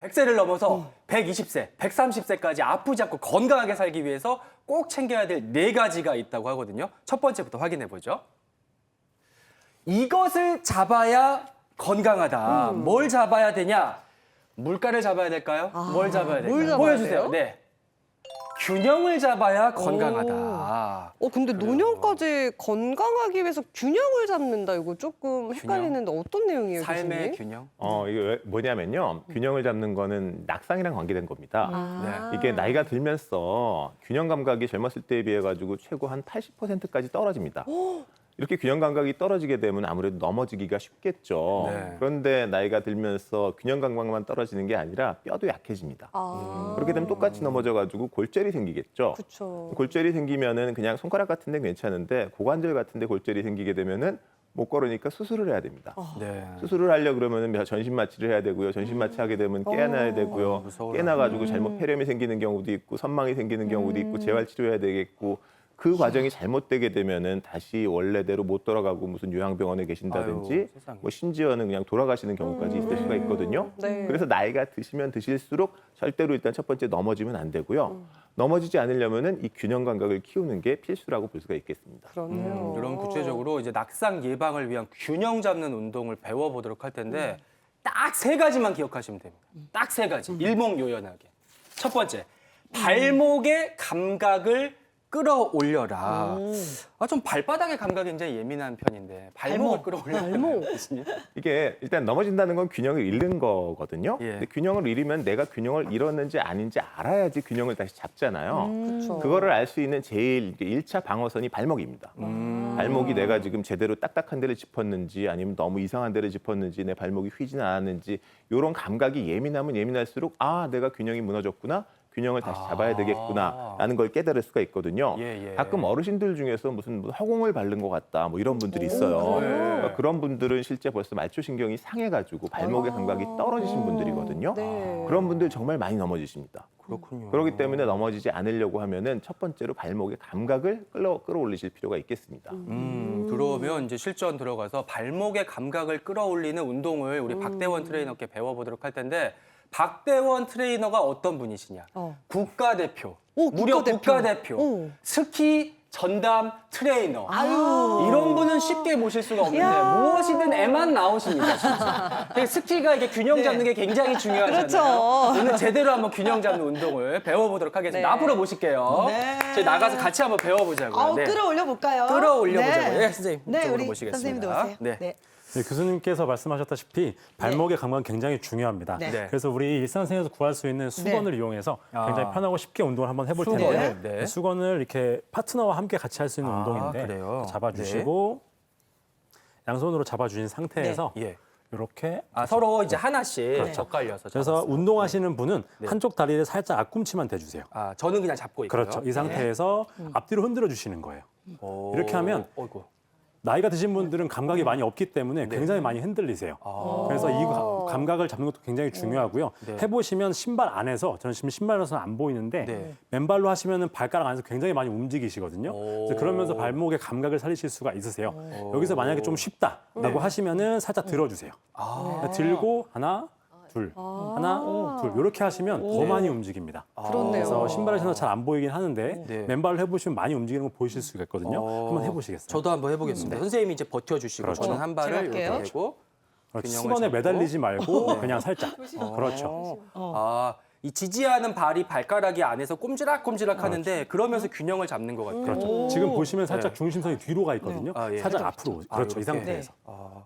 100세를 넘어서 120세, 130세까지 아프지 않고 건강하게 살기 위해서 꼭 챙겨야 될 4가지가 있다고 하거든요. 첫 번째부터 확인해 보죠. 이것을 잡아야 건강하다. 뭘 잡아야 되냐? 물가를 잡아야 될까요? 뭘 잡아야 될까요? 뭘 잡아야 보여주세요. 돼요? 네. 균형을 잡아야 건강하다. 근데 그래요. 노년까지 건강하기 위해서 균형을 잡는다. 이거 조금 헷갈리는데 어떤 내용이에요, 삶의 교수님? 균형. 이게 뭐냐면요. 균형을 잡는 거는 낙상이랑 관계된 겁니다. 아. 이게 나이가 들면서 균형 감각이 젊었을 때에 비해 가지고 최고 한 80%까지 떨어집니다. 이렇게 균형 감각이 떨어지게 되면 아무래도 넘어지기가 쉽겠죠. 네. 그런데 나이가 들면서 균형 감각만 떨어지는 게 아니라 뼈도 약해집니다. 그렇게 되면 똑같이 넘어져 가지고 골절이 생기겠죠. 그렇죠. 골절이 생기면은 그냥 손가락 같은 데는 괜찮은데 고관절 같은 데 골절이 생기게 되면은 못 걸으니까 수술을 해야 됩니다. 네. 수술을 하려 그러면은 전신 마취를 해야 되고요. 전신 마취하게 되면 깨어나야 되고요. 무서워라. 깨나가지고 잘못 폐렴이 생기는 경우도 있고 선망이 생기는 경우도 있고 재활 치료해야 되겠고 그 과정이 잘못되게 되면은 다시 원래대로 못 돌아가고 무슨 요양병원에 계신다든지 아유, 세상에. 뭐 심지어는 그냥 돌아가시는 경우까지 있을 수가 있거든요. 네. 그래서 나이가 드시면 드실수록 절대로 일단 첫 번째 넘어지면 안 되고요. 넘어지지 않으려면은 이 균형 감각을 키우는 게 필수라고 볼 수가 있겠습니다. 그렇네요. 그럼 구체적으로 이제 낙상 예방을 위한 균형 잡는 운동을 배워보도록 할 텐데 딱 3가지만 기억하시면 됩니다. 딱 3가지. 일목요연하게. 첫 번째, 발목의 감각을 끌어올려라. 좀 발바닥의 감각이 굉장히 예민한 편인데 발목을 끌어올려야 되나요, 교수님? 이게 일단 넘어진다는 건 균형을 잃는 거거든요. 예. 근데 균형을 잃으면 내가 균형을 잃었는지 아닌지 알아야지 균형을 다시 잡잖아요. 그렇죠. 그거를 알 수 있는 제일 1차 방어선이 발목입니다. 발목이 내가 지금 제대로 딱딱한 데를 짚었는지 아니면 너무 이상한 데를 짚었는지 내 발목이 휘지는 않았는지 이런 감각이 예민하면 예민할수록 내가 균형이 무너졌구나. 균형을 다시 잡아야 되겠구나라는 걸 깨달을 수가 있거든요. 예, 예. 가끔 어르신들 중에서 무슨 허공을 바른 것 같다 뭐 이런 분들이 있어요. 그러니까 그런 분들은 실제 벌써 말초신경이 상해가지고 발목의 감각이 떨어지신 분들이거든요. 네. 그런 분들 정말 많이 넘어지십니다. 그렇군요. 그렇기 때문에 넘어지지 않으려고 하면은 첫 번째로 발목의 감각을 끌어올리실 필요가 있겠습니다. 그러면 이제 실전 들어가서 발목의 감각을 끌어올리는 운동을 우리 박대원 트레이너께 배워보도록 할 텐데 박대원 트레이너가 어떤 분이시냐? 국가대표, 무려 국가대표, 스키 전담 트레이너. 이런 분은 쉽게 모실 수가 없는데 무엇이든 애만 나오십니다, 진짜. 되게 스키가 이게 균형 잡는 게 굉장히 중요하잖아요. 그렇죠. 오늘 제대로 한번 균형 잡는 운동을 배워보도록 하겠습니다. 네. 앞으로 모실게요. 네. 저희 나가서 같이 한번 배워보자고요. 네. 끌어올려 볼까요? 끌어올려보자고요. 네, 선생님. 네, 이쪽으로 우리 모시겠습니다. 선생님도 오세요. 네. 네, 교수님께서 말씀하셨다시피 발목의 감각은 굉장히 중요합니다. 네. 그래서 우리 일상생활에서 구할 수 있는 수건을 이용해서 굉장히 편하고 쉽게 운동을 한번 해볼 텐데요. 수건을, 네. 수건을 이렇게 파트너와 함께 같이 할 수 있는 운동인데 그래요? 잡아주시고 양손으로 잡아주신 상태에서 예. 이렇게 서로 이제 하나씩 젓갈려서 그래서 잡았습니다. 운동하시는 분은 한쪽 다리를 살짝 앞꿈치만 대주세요. 저는 그냥 잡고 있고요. 그렇죠. 이 상태에서 앞뒤로 흔들어 주시는 거예요. 오. 이렇게 하면 어이구. 나이가 드신 분들은 감각이 많이 없기 때문에 네. 굉장히 많이 흔들리세요. 그래서 이 감각을 잡는 것도 굉장히 중요하고요. 네. 해보시면 신발 안에서, 저는 지금 신발로서는 안 보이는데 네. 맨발로 하시면 발가락 안에서 굉장히 많이 움직이시거든요. 그래서 그러면서 발목의 감각을 살리실 수가 있으세요. 여기서 만약에 좀 쉽다라고 하시면은 살짝 들어주세요. 들고 하나, 둘, 하나, 둘 이렇게 하시면 더 많이 움직입니다. 그렇네요. 그래서 신발을 신어서 잘 안 보이긴 하는데 네. 맨발로 해보시면 많이 움직이는 거 보이실 수가 있거든요. 한번 해보시겠어요? 저도 한번 해보겠습니다. 선생님이 이제 버텨주시고 그렇죠. 저는 한 발을 제가 이렇게 할게요. 대고 그렇죠. 균형을 수건에 잡고. 매달리지 말고 그냥 살짝. 그렇죠. 이 지지하는 발이 발가락이 안에서 꼼지락꼼지락 하는데 그러면서 균형을 잡는 것 같아요. 그렇죠. 지금 보시면 살짝 중심선이 뒤로 가 있거든요. 아, 예. 살짝 앞으로. 그렇죠. 이 이렇게? 상태에서.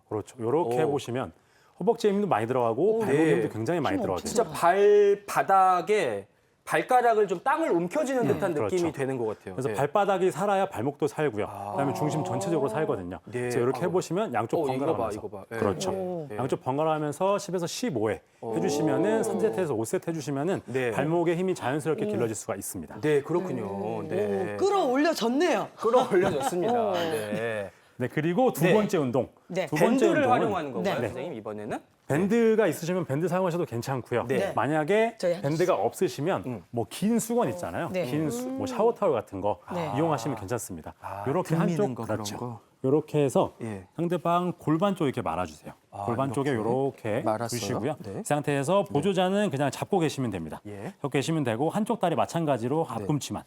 그렇죠. 이렇게 해보시면 허벅지에 힘도 많이 들어가고 발목 네. 힘도 굉장히 많이 들어가요. 진짜 발바닥에 발가락을 좀 땅을 움켜쥐는 듯한 느낌이 그렇죠. 되는 것 같아요. 그래서 네. 발바닥이 살아야 발목도 살고요. 그다음에 중심 전체적으로 살거든요. 네. 그래서 이렇게 해보시면 양쪽 번갈아 이거 봐, 가면서. 이거 봐. 네. 그렇죠. 네. 양쪽 번갈아 하면서 10에서 15회 해주시면은 3세트에서 5세트 해주시면은 네. 발목의 힘이 자연스럽게 길러질 수가 있습니다. 네, 그렇군요. 네. 끌어올려졌네요. 끌어올려졌습니다. 네. 네, 그리고 두 네. 번째 운동. 네. 두 번째 밴드를 운동은 활용하는 건가요, 네. 선생님, 이번에는? 밴드가 있으시면 밴드 사용하셔도 괜찮고요. 네. 만약에 저희 하나씩. 밴드가 없으시면 뭐 긴 수건 있잖아요. 네. 긴 뭐 샤워 타월 같은 거 네. 이용하시면 괜찮습니다. 이렇게 등 미는 한쪽 거 그런 그렇죠. 거. 이렇게 해서 예. 상대방 골반 쪽에 이렇게 말아주세요. 아, 골반 쪽에 이렇게 말았어요? 두시고요. 네. 이 상태에서 보조자는 그냥 잡고 계시면 됩니다. 예. 잡고 계시면 되고 한쪽 다리 마찬가지로 앞꿈치만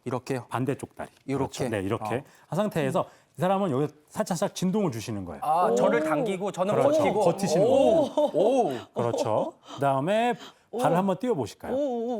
이렇게요. 반대쪽 다리. 이렇게? 그렇죠. 네, 이렇게 한 상태에서 이 사람은 여기 살짝 진동을 주시는 거예요. 아, 저를 당기고 저는 그렇죠. 버티고. 버티시는 오. 오. 그렇죠. 그다음에 발을 한번 띄워 보실까요?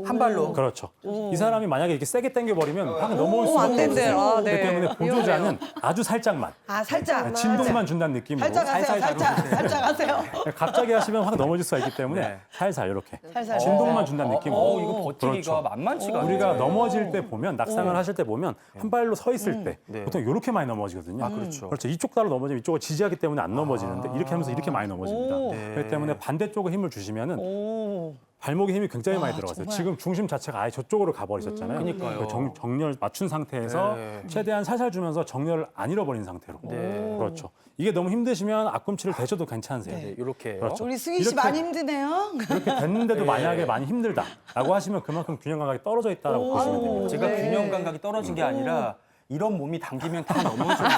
한 발로. 그렇죠. 이 사람이 만약에 이렇게 세게 당겨버리면 확 넘어올 수가 안 없어요. 된대요. 아, 네. 그렇기 때문에 보조자는 아주 살짝만 아, 살짝. 진동만 준다는 느낌으로 살짝 하세요. 살짝 하세요. 갑자기 하시면 확 넘어질 수가 있기 때문에 네. 살살 이렇게 살살. 진동만 준다는 느낌으로. 이거 버티기가 그렇죠. 만만치가 않네. 우리가 넘어질 때 보면 낙상을 하실 때 보면 한 발로 서 있을 때 네. 보통 이렇게 많이 넘어지거든요. 아, 그렇죠. 그렇죠. 이쪽 다리로 넘어지면 이쪽을 지지하기 때문에 안 넘어지는데 이렇게 하면서 이렇게 많이 넘어집니다. 네. 그렇기 때문에 반대쪽에 힘을 주시면은 오. 발목에 힘이 굉장히 많이 들어갔어요. 정말. 지금 중심 자체가 아예 저쪽으로 가버리셨잖아요. 그러니까요. 정렬 맞춘 상태에서 네. 최대한 살살 주면서 정렬을 안 잃어버린 상태로. 네. 그렇죠. 이게 너무 힘드시면 앞꿈치를 대셔도 괜찮으세요. 네, 이렇게요. 그렇죠. 우리 승희 씨 이렇게- 많이 힘드네요. 이렇게 됐는데도 네. 만약에 많이 힘들다라고 하시면 그만큼 균형 감각이 떨어져 있다라고 보시면 됩니다. 제가 네. 균형 감각이 떨어진 게 아니라 이런 몸이 당기면 다 넘어지는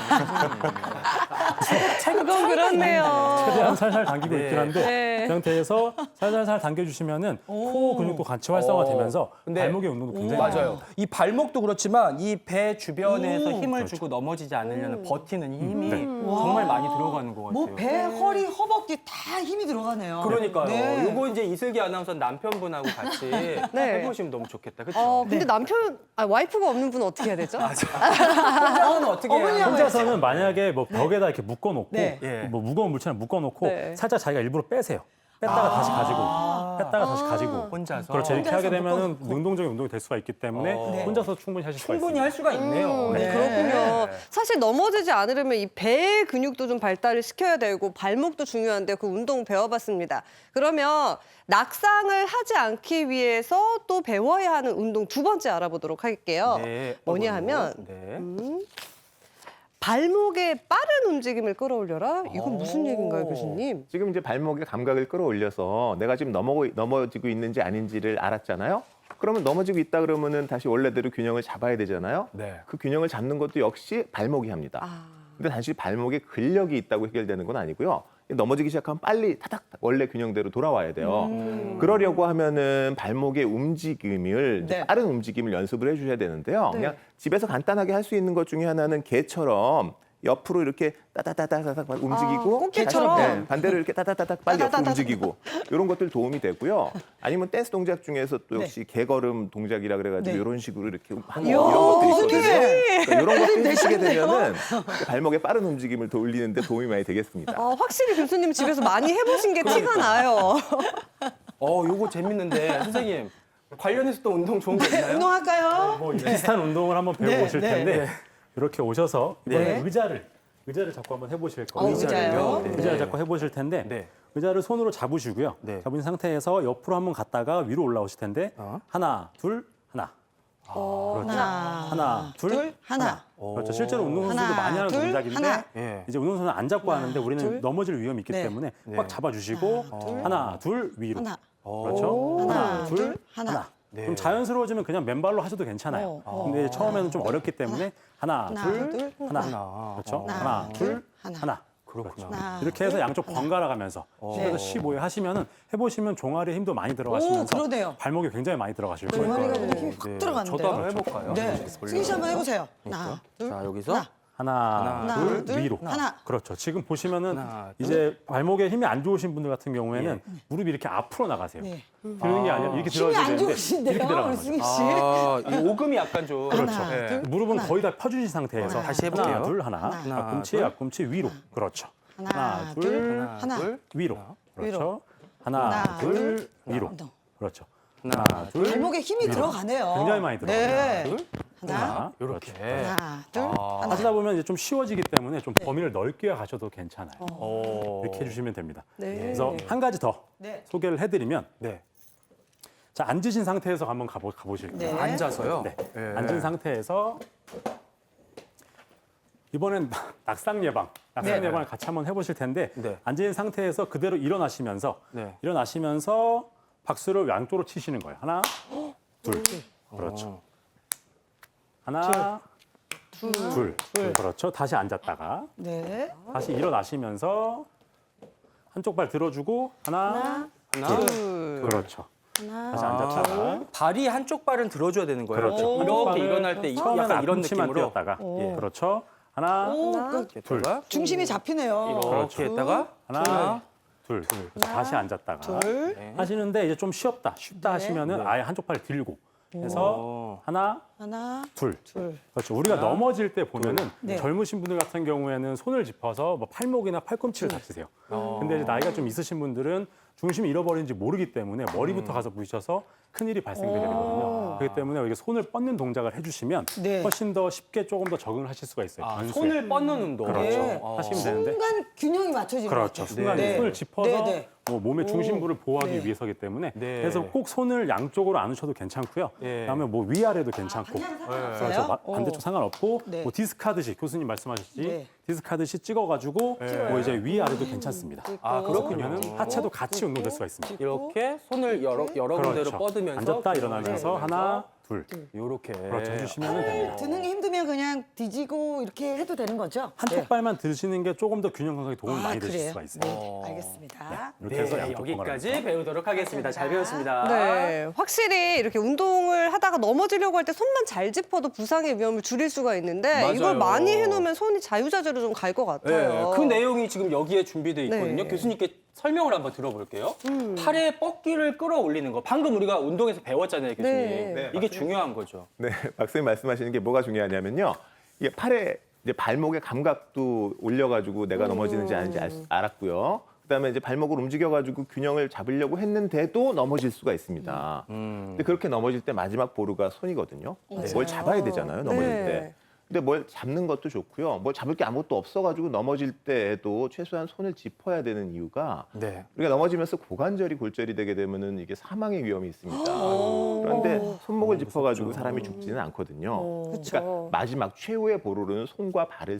그건 그렇네요. 최대한 살살 당기고 네. 있긴 한데 네. 그 상태에서 살살살 당겨주시면은 코어 근육도 같이 활성화되면서 근데- 발목의 운동도 굉장히 맞아요. 이 발목도 그렇지만 이 배 주변에서 힘을 주고 넘어지지 않으려는 버티는 힘이 네. 정말 많이 들어가는 것 같아요. 뭐 배, 허리, 허벅지 다 힘이 들어가네요. 그러니까요. 네. 요거 이제 이슬기 아나운서 남편분하고 같이 해보시면 너무 좋겠다. 그렇죠? 근데 와이프가 없는 분은 어떻게 해야 되죠? 혼자서는 어떻게 해요? 어머니하고 혼자서는 만약에 뭐 벽에다 이렇게 묶어놓고 네. 예. 뭐 무거운 물체를 묶어놓고 네. 살짝 자기가 일부러 빼세요. 뺐다가 다시 가지고 뺐다가 다시 가지고 혼자서 그렇죠. 이렇게 하게 혼자서 되면은 묶어놓고. 능동적인 운동이 될 수가 있기 때문에 네. 혼자서 충분히 하실 수가 충분히 있습니다. 할 수가 있네요. 네. 그렇군요. 사실 넘어지지 않으려면 이 배의 근육도 좀 발달을 시켜야 되고 발목도 중요한데 그 운동 배워봤습니다. 그러면 낙상을 하지 않기 위해서 또 배워야 하는 운동 두 번째 알아보도록 할게요. 네. 뭐냐 하면 네. 발목의 빠른 움직임을 끌어올려라? 이건 무슨 얘기인가요, 교수님? 지금 이제 발목의 감각을 끌어올려서 내가 지금 넘어지고 있는지 아닌지를 알았잖아요. 그러면 넘어지고 있다 그러면은 다시 원래대로 균형을 잡아야 되잖아요. 네. 그 균형을 잡는 것도 역시 발목이 합니다. 근데 단지 발목에 근력이 있다고 해결되는 건 아니고요. 넘어지기 시작하면 빨리 타닥 원래 균형대로 돌아와야 돼요. 그러려고 하면은 발목의 움직임을 이제 네. 빠른 움직임을 연습을 해주셔야 되는데요. 네. 그냥 집에서 간단하게 할 수 있는 것 중에 하나는 개처럼 옆으로 이렇게 따다다다닥 움직이고 꽃게처럼? 다시, 네, 반대로 이렇게 따다다닥 빨리 옆으로 따다다다닥. 움직이고 이런 것들 도움이 되고요. 아니면 댄스 동작 중에서 또 네. 역시 개걸음 동작이라 그래가지고 네. 이런 식으로 이렇게 하는 이야, 이런 것들이 교수님! 있거든요. 그러니까 이런 것들 해주시게 되시는데요? 되면은 발목의 빠른 움직임을 돌리는데 도움이 많이 되겠습니다. 확실히 교수님 집에서 많이 해보신 게 티가 나요. 요거 재밌는데 선생님 관련해서 또 운동 좋은 거 있나요? 운동할까요? 뭐 비슷한 운동을 한번 배워보실 네, 네. 텐데 네. 이렇게 오셔서 이번에 네. 의자를 잡고 한번 해보실 거예요. 의자요? 네. 의자를 잡고 해보실 텐데 네. 의자를 손으로 잡으시고요. 네. 잡은 상태에서 옆으로 한번 갔다가 위로 올라오실 텐데 하나, 둘, 하나. 그렇죠. 하나, 둘, 하나. 그렇죠. 실제로 운동선수들도 하나, 많이 하는 둘, 동작인데 하나. 예. 이제 운동선수는 안 잡고 하는데 우리는 둘. 넘어질 위험이 있기 네. 때문에 네. 꽉 잡아주시고 하나, 둘, 위로. 하나. 그렇죠. 하나, 둘, 둘, 하나. 하나. 네. 좀 자연스러워지면 그냥 맨발로 하셔도 괜찮아요. 근데 처음에는 좀 어렵기 때문에 하나, 둘, 둘, 하나. 하나. 그렇죠. 하나, 하나, 둘, 하나. 하나. 그렇구나. 하나, 이렇게 해서 둘, 양쪽 번갈아 가면서 10에서 15에 하시면은 해보시면 종아리에 힘도 많이 들어가시면서 그러네요. 발목에 굉장히 많이 들어가실 거예요. 종아리가 힘이 확 네. 들어가는데요. 저도 한번 해볼까요? 네. 승희 씨 한번 해보세요. 하나, 둘, 자 여기서 하나. 하나, 하나, 둘, 위로. 하나. 그렇죠. 지금 보시면은 하나, 이제 발목에 힘이 안 좋으신 분들 같은 경우에는 무릎이 이렇게 앞으로 나가세요. 네. 들는 게 아니라 이렇게 힘이 들어가야 안 되는데 좋으신데요, 이렇게 우리 들어가는 승희 거죠. 씨. 이 오금이 약간 좀 하나, 네. 둘, 무릎은 거의 다 펴주신 상태에서 다시 해볼게요. 하나, 둘, 하나. 하나, 앞꿈치, 둘. 앞꿈치 위로. 그렇죠. 하나, 둘, 둘, 하나, 둘. 위로. 그렇죠. 위로. 하나, 하나, 둘, 둘, 위로. 운동. 그렇죠. 하나, 하나, 둘, 발목에 힘이 들어가네요. 굉장히 많이 들어가요. 네. 둘, 하나, 이렇게. 하나, 둘, 하나. 하시다 보면 이제 좀 쉬워지기 때문에 좀 범위를 넓게 가셔도 괜찮아요. 오. 이렇게 해주시면 됩니다. 네. 그래서 한 가지 더 네. 소개를 해드리면 네. 자 앉으신 상태에서 한번 가보실게요. 네. 앉아서요. 네. 예. 앉은 상태에서 이번엔 낙상 예방 네. 예방을 같이 한번 해보실 텐데 네. 앉은 상태에서 그대로 일어나시면서 네. 박수를 양쪽으로 치시는 거예요. 하나, 둘, 그렇죠. 하나, 둘. 그렇죠. 다시 앉았다가 네. 다시 일어나시면서 한쪽 발 들어주고 하나. 둘. 그렇죠. 하나. 다시 앉았다가 발이 한쪽 발은 들어줘야 되는 거예요. 그렇죠. 이렇게 발을 일어날 때 처음에는 약간 이런 앞꿈치만 느낌으로 뛰었다가 그렇죠. 하나, 오, 이렇게 했다가 중심이 잡히네요. 이렇게 했다가 하나, 둘. 다시 앉았다가 둘. 네. 하시는데 이제 좀 쉽다 하시면은 아예 한쪽 팔 들고 해서 하나, 하나, 둘. 둘. 그렇죠. 우리가 넘어질 때 보면은 네. 젊으신 분들 같은 경우에는 손을 짚어서 뭐 팔목이나 팔꿈치를 다치세요. 근데 이제 나이가 좀 있으신 분들은 중심을 잃어버린지 모르기 때문에 머리부터 가서 부딪혀서 큰일이 발생되게 되거든요. 그렇기 때문에 이렇게 손을 뻗는 동작을 해주시면 네. 훨씬 더 쉽게 조금 더 적응을 하실 수가 있어요. 아, 변수에. 손을 뻗는 운동. 그렇죠. 네. 하시면 되는데 순간 균형이 맞춰지는 그렇죠. 것 같아요. 순간 네. 손을 짚어서 네, 네. 뭐 몸의 중심부를 보호하기 네. 위해서기 때문에 네. 그래서 꼭 손을 양쪽으로 안으셔도 괜찮고요. 예. 그다음에 뭐 위아래도 괜찮고 그냥 그렇죠. 상관없어요? 반대쪽 상관없고 네. 뭐 디스크하듯이 교수님 말씀하셨지 네. 디스크하듯이 찍어가지고 뭐 이제 위아래도 괜찮습니다. 아, 그러면은 하체도 같이 운동될 수가 있습니다. 이렇게 손을 여러 군데로 그렇죠. 뻗으면서 앉았다 일어나면서 하나, 둘 이렇게 그렇죠 해주시면 됩니다. 드는 게 힘들면 그냥 뒤지고 이렇게 해도 되는 거죠? 한쪽 네. 발만 드시는 게 조금 더 균형 감각에 도움이 많이 되실 그래요? 수가 있어요. 네, 알겠습니다. 이렇게 해서 네, 양쪽 여기까지 배우도록 하겠습니다. 잘 배웠습니다. 네, 확실히 이렇게 운동을 하다가 넘어지려고 할 때 손만 잘 짚어도 부상의 위험을 줄일 수가 있는데 맞아요. 이걸 많이 해놓으면 손이 자유자재로 좀 갈 것 네, 같아요. 그 내용이 지금 여기에 준비되어 있거든요. 네. 교수님께 설명을 한번 들어볼게요. 팔의 뻗기를 끌어올리는 거. 방금 우리가 운동에서 배웠잖아요, 교수님. 네. 이게 중요한 거죠. 네, 박사님 말씀하시는 게 뭐가 중요하냐면요. 이게 팔에 이제 발목의 감각도 올려가지고 내가 넘어지는지 아닌지 알았고요. 그다음에 이제 발목을 움직여가지고 균형을 잡으려고 했는데도 넘어질 수가 있습니다. 근데 그렇게 넘어질 때 마지막 보루가 손이거든요. 뭘 잡아야 되잖아요, 넘어질 네. 때. 근데 뭘 잡는 것도 좋고요. 뭘 잡을 게 아무것도 없어가지고 넘어질 때에도 최소한 손을 짚어야 되는 이유가 네. 우리가 넘어지면서 고관절이 골절이 되게 되면은 이게 사망의 위험이 있습니다. 그런데 손목을 짚어가지고 사람이 죽지는 않거든요. 그러니까 마지막 최후의 보루는 손과 발을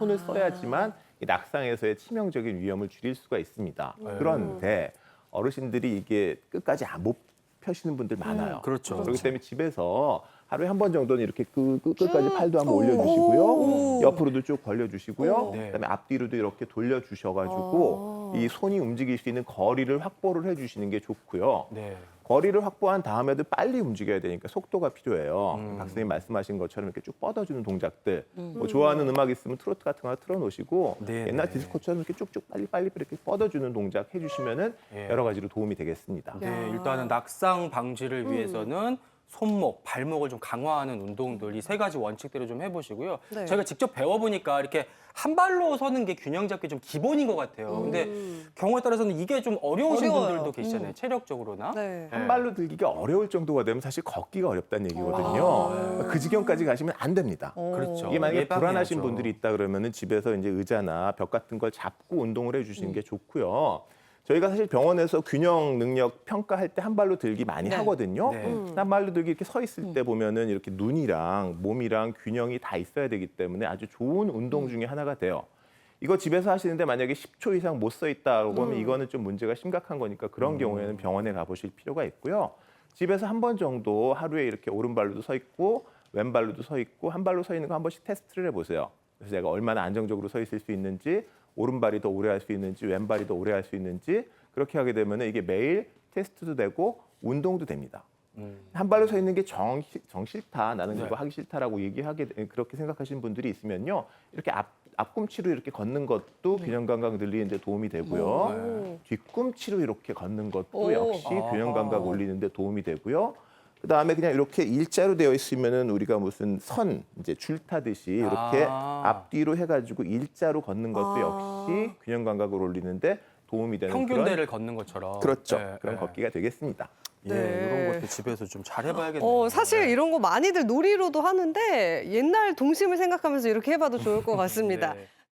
손을 써야지만 이 낙상에서의 치명적인 위험을 줄일 수가 있습니다. 그런데 어르신들이 이게 끝까지 못 펴시는 분들 많아요. 그렇죠. 그렇기 때문에 집에서 하루에 한 번 정도는 이렇게 끝까지 팔도 한번 올려주시고요. 옆으로도 쭉 벌려주시고요. 네. 그다음에 앞뒤로도 이렇게 돌려주셔가지고 이 손이 움직일 수 있는 거리를 확보를 해주시는 게 좋고요. 네. 거리를 확보한 다음에도 빨리 움직여야 되니까 속도가 필요해요. 박사님 말씀하신 것처럼 이렇게 쭉 뻗어주는 동작들. 뭐 좋아하는 음악 있으면 트로트 같은 거 하나 틀어놓으시고 네, 옛날 네. 디스코처럼 이렇게 쭉쭉 빨리 이렇게 뻗어주는 동작 해주시면은 예. 여러 가지로 도움이 되겠습니다. 네, 일단은 낙상 방지를 위해서는 손목, 발목을 좀 강화하는 운동들 이 세 가지 원칙대로 좀 해보시고요. 네. 저희가 직접 배워보니까 이렇게 한 발로 서는 게 균형 잡기 좀 기본인 것 같아요. 근데 경우에 따라서는 이게 좀 어려우신 어려워요. 분들도 계시잖아요. 체력적으로나. 네. 한 발로 들기가 어려울 정도가 되면 사실 걷기가 어렵다는 얘기거든요. 그 지경까지 가시면 안 됩니다. 그렇죠. 이게 만약에 예방해야죠. 불안하신 분들이 있다 그러면은 집에서 이제 의자나 벽 같은 걸 잡고 운동을 해주시는 게 좋고요. 저희가 사실 병원에서 균형 능력 평가할 때 한 발로 들기 많이 하거든요. 네. 한 발로 들기 이렇게 서 있을 때 보면은 이렇게 눈이랑 몸이랑 균형이 다 있어야 되기 때문에 아주 좋은 운동 중에 하나가 돼요. 이거 집에서 하시는데 만약에 10초 이상 못 서 있다고 하면 이거는 좀 문제가 심각한 거니까 그런 경우에는 병원에 가보실 필요가 있고요. 집에서 한 번 정도 하루에 이렇게 오른발로도 서 있고 왼발로도 서 있고 한 발로 서 있는 거 한 번씩 테스트를 해보세요. 그래서 제가 얼마나 안정적으로 서 있을 수 있는지, 오른발이 더 오래 할 수 있는지, 왼발이 더 오래 할 수 있는지 그렇게 하게 되면 이게 매일 테스트도 되고 운동도 됩니다. 한 발로 서 있는 게 정 싫다, 나는 네. 이거 하기 싫다라고 그렇게 생각하시는 분들이 있으면요, 이렇게 앞꿈치로 이렇게 걷는 것도 균형 감각 늘리는 데 도움이 되고요. 뒤꿈치로 이렇게 걷는 것도 역시 균형 감각 올리는 데 도움이 되고요. 그다음에 그냥 이렇게 일자로 되어 있으면은 우리가 무슨 이제 줄 타듯이 이렇게 앞뒤로 해가지고 일자로 걷는 것도 역시 균형 감각을 올리는데 도움이 되는 평균대를 걷는 것처럼. 그렇죠. 네, 그런 네. 걷기가 되겠습니다. 예, 이런 것도 집에서 좀 잘 해봐야겠네요. 사실 네. 이런 거 많이들 놀이로도 하는데 옛날 동심을 생각하면서 이렇게 해봐도 좋을 것 같습니다. 네.